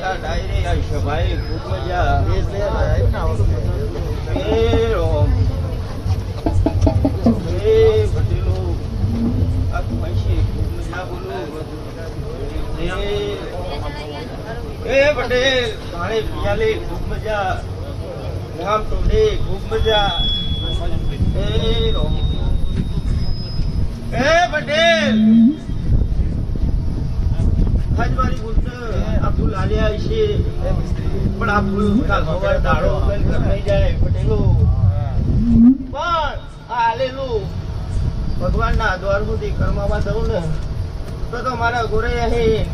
આ ડાયરી આ સભાઈ ખૂબ મજા પટેલો આ પૈસી ખૂબ મજા બોલું પટેલ પાણે પિયાલે ખૂબ મજા ગામ ટોડે ખૂબ મજા પટેલ હજવારી બોલત આ ફૂલ આલ્યા છે પણ આ ફૂલ કાલ સવાર દાડો બંધ થઈ જાય પટેલો પણ આ આલેલું ભગવાનના દ્વાર સુધી કર્મમાં દઉં ને તો મારા ગોરે અહીં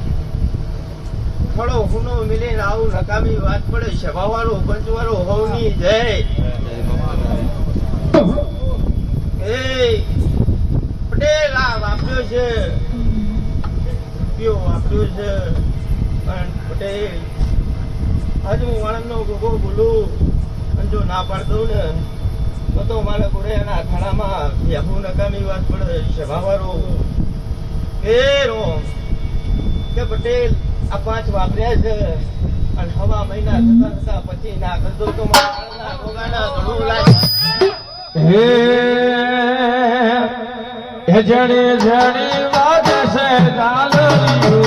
થોડો હુનો મિલીને આવું નકામી વાત પડે સભાવાળો પંચવાળો હોવની જય એ પટેલ આ વાપર્યો છે કયો વાપર્યો છે પણ પટેલ હજુ હું વાળંદનો ગોગો બોલું અને જો ના પાડતો ને તો મારા ગોરેના થાળામાં યાહુ નકામી વાત પડે સભાવાળો કે પટેલ આ 5 વાપર્યા છે અને હવા મહિના થતા પછી ના કરતો તો મારા ગોગાના ઘણું લાગે હે જણી જણી વાગે છે ગાલરીઓ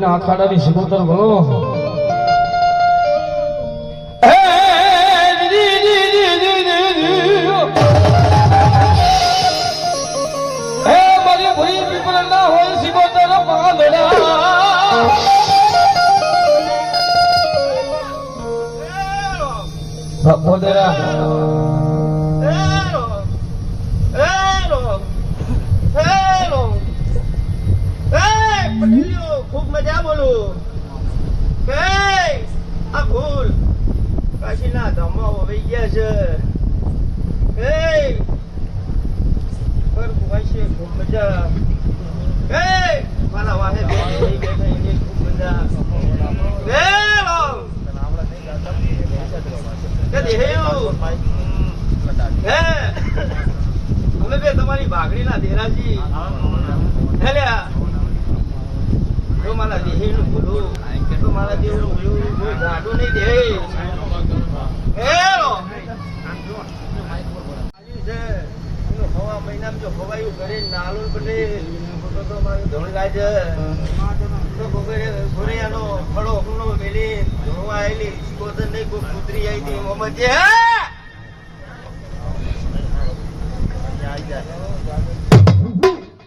આખાડાની સિકોતર બોલો મારી ભૂરી પીપલ ના હોય સિકોતર પાગડા ભગોદરા ખૂબ મજા બોલું કે આ ફૂલ કાશીના ધામમાં વહી ગયા છે કે પર કુવાશે ખૂબ મજા કે મારા વાહે બેઠા એને ખૂબ મજા કે કે દેહેયું હે અમે બે તમારી ભાગડીના દેરાજી હે લ્યા તો મારા દેહીનું બોલું તો મારા દેવનું બોલું કોઈ ગાડું નહીં દે હવા મહિનામાં જો ખવાયું કરે નાલું પટેલ તો મારું ધોણ ગાય તો ગોરેયાનો ફળો હુનો મેલી ધોવા આવેલી કોતર નહીં કોઈ કૂતરી આવી હતી મોહમ્મદ જે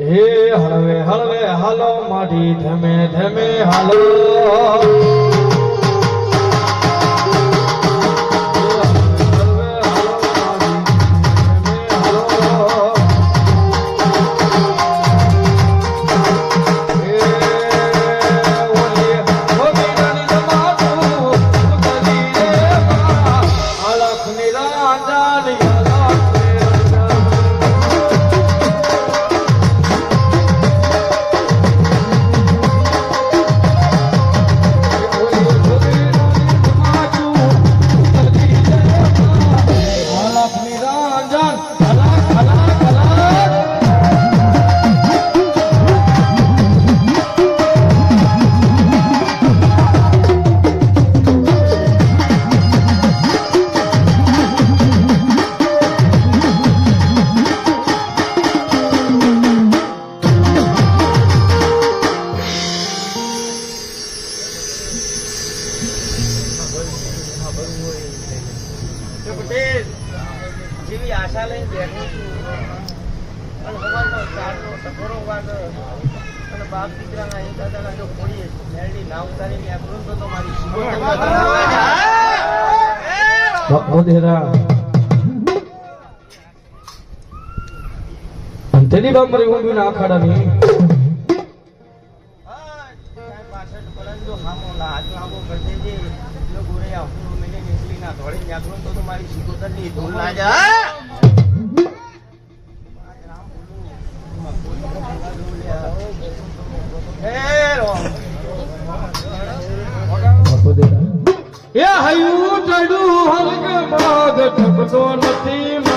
હે હળવે હળવે હાલો મારી ધમે ધમે હાલો ટકોરો વાગે અને બાપ દીકરાના અહીં દાદાના જો ખોડીએ મેરડી ના ઉતારીને આપણું તો મારી વગેરા અંતેની બામરી ઊંઘી ના આખાડાની પાછળ પરંતુ હામો હાથ લાંબો કરી દેજે જો ગોરે આપણું મેને નીકળી ના ધોળી જાગરું તો મારી સિકોતરની ધૂળ ના જા એ હયું ચડ્યું હલક માગ ઠપતો નથી